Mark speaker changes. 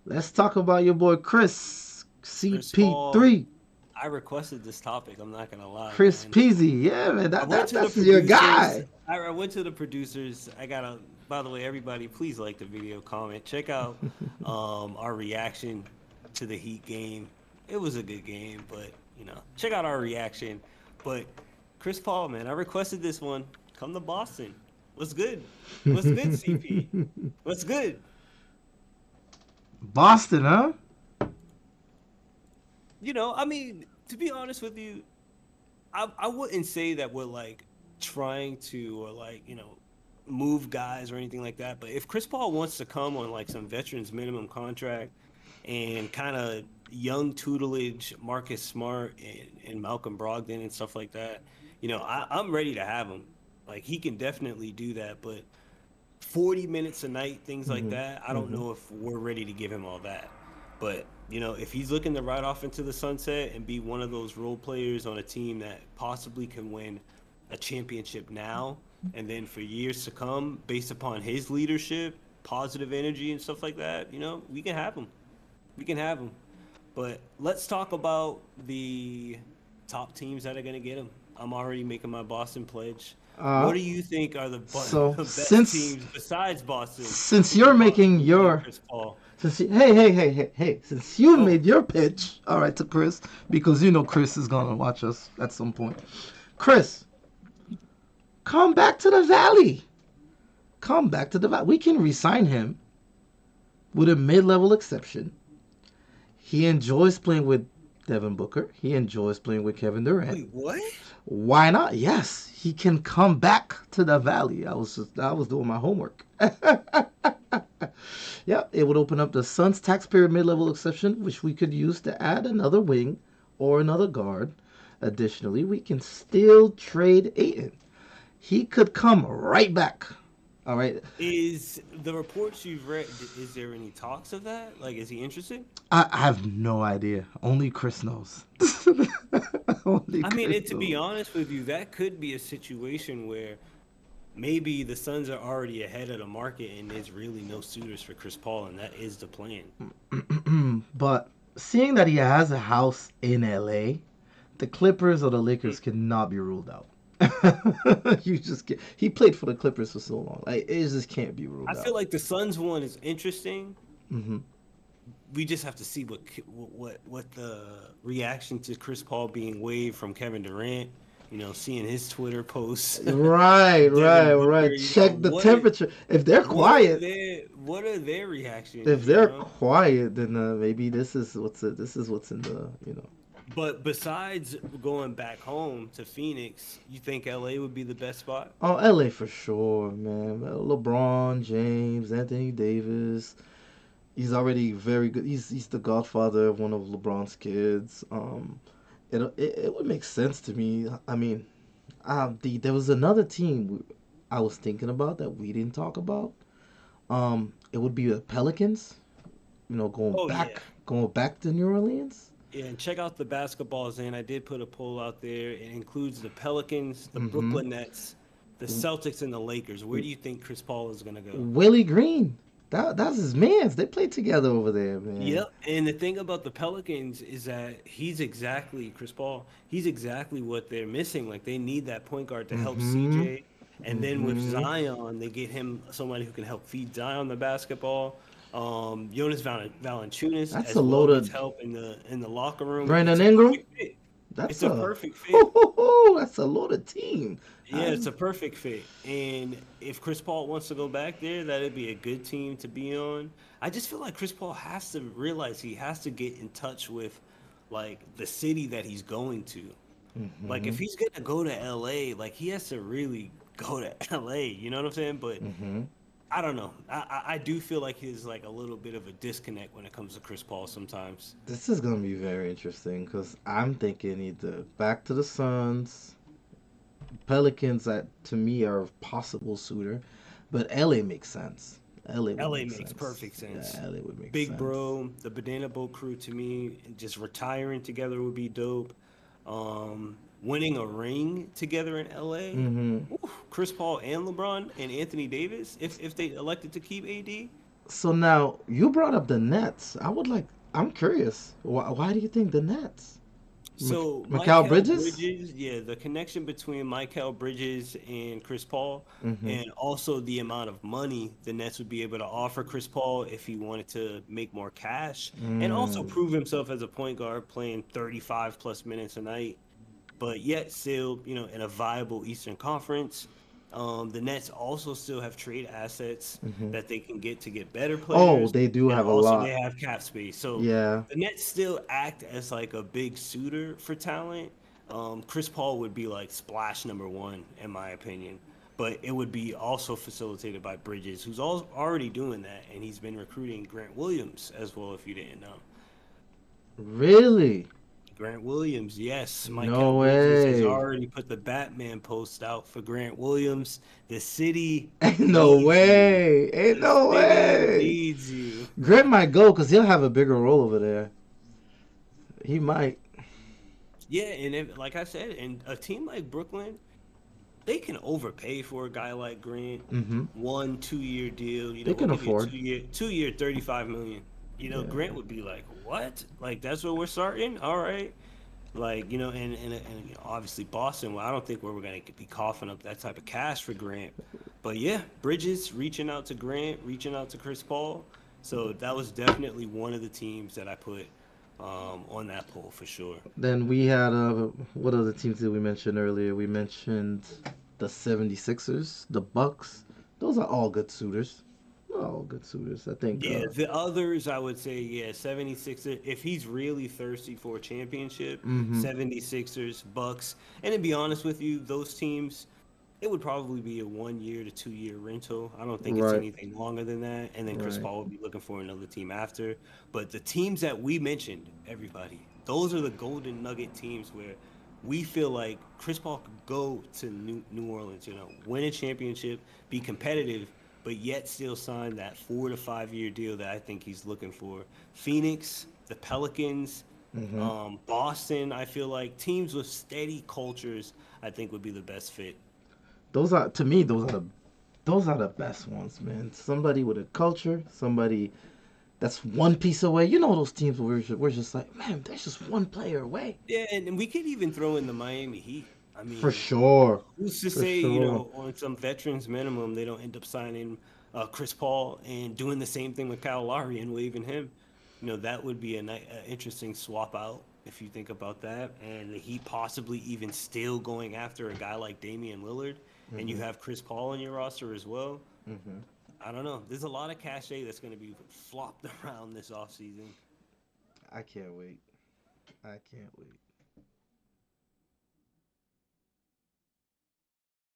Speaker 1: Let's talk about your boy Chris
Speaker 2: Chris Paul.
Speaker 1: CP3.
Speaker 2: I requested this topic. I'm not gonna lie,
Speaker 1: Chris
Speaker 2: man.
Speaker 1: Peasy. Yeah, man.
Speaker 2: I
Speaker 1: That,
Speaker 2: went
Speaker 1: that
Speaker 2: to the
Speaker 1: that's your
Speaker 2: producers.
Speaker 1: guy.
Speaker 2: I went to the producers. I got a. By the way, everybody, please like the video, comment, check out our reaction to the Heat game. It was a good game, but check out our reaction. But Chris Paul, man, I requested this one. Come to Boston. What's good? What's good, CP? What's good?
Speaker 1: Boston, huh?
Speaker 2: I mean, to be honest with you, I wouldn't say that we're like trying to or like move guys or anything like that. But if Chris Paul wants to come on like some veterans minimum contract and kind of young tutelage Marcus Smart and Malcolm Brogdon and stuff like that, I'm ready to have him. Like he can definitely do that, but 40 minutes a night, things like
Speaker 1: Mm-hmm.
Speaker 2: that. I don't
Speaker 1: Mm-hmm.
Speaker 2: know if we're ready to give him all that. But, if he's looking to ride off into the sunset and be one of those role players on a team that possibly can win a championship now and then for years to come, based upon his leadership, positive energy, and stuff like that, we can have him. We can have him. But let's talk about the top teams that are going to get him. I'm already making my Boston pledge. What
Speaker 1: Uh,
Speaker 2: do you think are the,
Speaker 1: so
Speaker 2: the best
Speaker 1: since
Speaker 2: teams besides Boston
Speaker 1: since
Speaker 2: who could
Speaker 1: you're making
Speaker 2: possibly get
Speaker 1: your
Speaker 2: Chris Paul?
Speaker 1: hey, since you
Speaker 2: Oh,
Speaker 1: made your pitch, all right, to Chris, because you know Chris is gonna watch us at some point. Chris, come back to the Valley. Come back to the Valley. We can resign him with a mid-level exception. He enjoys playing with Devin Booker. He enjoys playing with Kevin Durant.
Speaker 2: wait, what?
Speaker 1: Why not? Yes, he can come back to the Valley. I was doing my homework. Yeah, it would open up the Suns taxpayer mid-level exception, which we could use to add another wing or another guard. Additionally, we can still trade Aiton. He could come right back. All right.
Speaker 2: Is the reports you've read, is there any talks of that? Like, is he interested?
Speaker 1: I have no idea. Only Chris knows. Only
Speaker 2: I mean,
Speaker 1: Chris
Speaker 2: and to be
Speaker 1: knows.
Speaker 2: honest with you, that could be a situation where maybe the Suns are already ahead of the market and there's really no suitors for Chris Paul, and that is the plan.
Speaker 1: But seeing that he has a house in LA, the Clippers or the Lakers cannot be ruled out. You just get. He played for the Clippers for so long. Like it just can't be
Speaker 2: I
Speaker 1: ruled
Speaker 2: feel
Speaker 1: out.
Speaker 2: like the Suns one is interesting.
Speaker 1: Hmm.
Speaker 2: We just have to see what the reaction to Chris Paul being waived from Kevin Durant. Seeing his Twitter posts,
Speaker 1: Right,
Speaker 2: Devin
Speaker 1: right,
Speaker 2: Booker.
Speaker 1: right. Check the
Speaker 2: What are
Speaker 1: temperature. If they're
Speaker 2: what are
Speaker 1: quiet,
Speaker 2: their reactions?
Speaker 1: if they're quiet, then maybe this is what's in the.
Speaker 2: But besides going back home to Phoenix, you think LA would be the best spot?
Speaker 1: Oh, LA for sure, man. LeBron James, Anthony Davis. He's already very good. He's the godfather of one of LeBron's kids. It would make sense to me. I mean, there was another team I was thinking about that we didn't talk about. It would be the Pelicans. You know,
Speaker 2: Oh yeah.
Speaker 1: going back to New Orleans.
Speaker 2: Yeah, and check out the basketballs. And I did put a poll out there. It includes the Pelicans, the
Speaker 1: Mm-hmm.
Speaker 2: Brooklyn Nets, the Celtics, and the Lakers. Where do you think Chris Paul is gonna go?
Speaker 1: Willie Green. That's his man's. They played together over there, man.
Speaker 2: Yep. And the thing about the Pelicans is that he's exactly Chris Paul. He's exactly what they're missing. Like they need that point guard to help
Speaker 1: Mm-hmm.
Speaker 2: CJ. And then with
Speaker 1: Mm-hmm.
Speaker 2: Zion, they get him somebody who can help feed Zion the basketball. Jonas Valanciunas
Speaker 1: That's a
Speaker 2: as well gets
Speaker 1: loaded
Speaker 2: help in the locker room.
Speaker 1: Brandon
Speaker 2: It's a
Speaker 1: Ingram.
Speaker 2: perfect fit.
Speaker 1: That's
Speaker 2: It's a
Speaker 1: a
Speaker 2: perfect fit.
Speaker 1: that's a loaded team.
Speaker 2: Yeah, it's a perfect fit. And if Chris Paul wants to go back there, that'd be a good team to be on. I just feel like Chris Paul has to realize he has to get in touch with like the city that he's going to. Like
Speaker 1: Mm-hmm.
Speaker 2: if he's gonna go to LA, like he has to really go to LA. You know what I'm saying? But
Speaker 1: Mm-hmm.
Speaker 2: I don't know. I do feel like he's like a little bit of a disconnect when it comes to Chris Paul sometimes.
Speaker 1: This is gonna be very interesting because I'm thinking either back to the Suns, Pelicans that to me are a possible suitor, but LA makes sense. LA would
Speaker 2: LA
Speaker 1: make
Speaker 2: makes
Speaker 1: sense.
Speaker 2: perfect sense.
Speaker 1: Yeah, LA would make
Speaker 2: Big
Speaker 1: sense.
Speaker 2: Bro, the Banana Boat crew to me, just retiring together would be dope. Winning a ring together in LA.
Speaker 1: Mm-hmm.
Speaker 2: Chris Paul and LeBron and Anthony Davis, if they elected to keep AD.
Speaker 1: So now you brought up the Nets. I'm curious. Why do you think the Nets?
Speaker 2: So
Speaker 1: Mikal
Speaker 2: Michael
Speaker 1: Bridges?
Speaker 2: Bridges, yeah, the connection between Michael Bridges and Chris Paul,
Speaker 1: Mm-hmm.
Speaker 2: and also the amount of money the Nets would be able to offer Chris Paul if he wanted to make more cash, and also
Speaker 1: Mm.
Speaker 2: prove himself as a point guard playing 35 plus minutes a night, but yet still, in a viable Eastern Conference. The Nets also still have trade assets
Speaker 1: Mm-hmm.
Speaker 2: that they can get to get better
Speaker 1: Oh,
Speaker 2: players,
Speaker 1: they do
Speaker 2: and
Speaker 1: have a
Speaker 2: also they
Speaker 1: lot.
Speaker 2: have cap space. So
Speaker 1: Yeah.
Speaker 2: the Nets still act as like a big suitor for talent. Chris Paul would be like splash number one in my opinion, but it would be also facilitated by Bridges, who's already doing that, and he's been recruiting Grant Williams as well. If you didn't know.
Speaker 1: Really?
Speaker 2: Grant Williams, yes. Michael
Speaker 1: No
Speaker 2: Bridges has
Speaker 1: way.
Speaker 2: already put the Batman post out for Grant Williams. The city
Speaker 1: Ain't no
Speaker 2: needs you.
Speaker 1: way. Ain't
Speaker 2: The
Speaker 1: no
Speaker 2: city
Speaker 1: way.
Speaker 2: needs you.
Speaker 1: Grant might go because he'll have a bigger role over there. He might.
Speaker 2: Yeah, and if, like I said, and a team like Brooklyn, they can overpay for a guy like Grant.
Speaker 1: Mm-hmm.
Speaker 2: 1 2 year deal.
Speaker 1: They
Speaker 2: We'll
Speaker 1: can
Speaker 2: give you a
Speaker 1: afford.
Speaker 2: 2 year 35 million.
Speaker 1: Yeah.
Speaker 2: Grant would be like, what? Like that's where we're starting? All right. Like, obviously Boston, well, I don't think we're going to be coughing up that type of cash for Grant. But yeah, Bridges reaching out to Grant, reaching out to Chris Paul. So that was definitely one of the teams that I put on that poll for sure.
Speaker 1: Then we had what other teams did we mention earlier? We mentioned the 76ers, the Bucks. Those are all good suitors. All good suitors. I think
Speaker 2: Yeah, the others, I would say, yeah, 76ers. If he's really thirsty for a championship,
Speaker 1: mm-hmm.
Speaker 2: 76ers, Bucks. And to be honest with you, those teams, it would probably be a 1 year to 2 year rental. I don't think it's
Speaker 1: Right.
Speaker 2: anything longer than that. And then Chris
Speaker 1: Right.
Speaker 2: Paul would be looking for another team after. But the teams that we mentioned, everybody, those are the golden nugget teams where we feel like Chris Paul could go to New Orleans, win a championship, be competitive, but yet still sign that 4 to 5 year deal that I think he's looking for. Phoenix, the Pelicans,
Speaker 1: Mm-hmm.
Speaker 2: Boston, I feel like teams with steady cultures, I think would be the best fit.
Speaker 1: Those are to me. Those are the best ones, man. Somebody with a culture. Somebody that's one piece away. You know those teams where we're just like, man, there's just one player away.
Speaker 2: Yeah, and we could even throw in the Miami Heat. I
Speaker 1: For
Speaker 2: mean,
Speaker 1: sure.
Speaker 2: who's to
Speaker 1: For
Speaker 2: say,
Speaker 1: sure.
Speaker 2: on some veterans minimum, they don't end up signing Chris Paul and doing the same thing with Kyle Lowry and waiving him? That would be a interesting swap out if you think about that. And the Heat possibly even still going after a guy like Damian Lillard, and you
Speaker 1: Mm-hmm.
Speaker 2: have Chris Paul on your roster as well.
Speaker 1: Mm-hmm.
Speaker 2: I don't know. There's a lot of cachet that's going to be flopped around this offseason.
Speaker 1: I can't wait. I can't wait.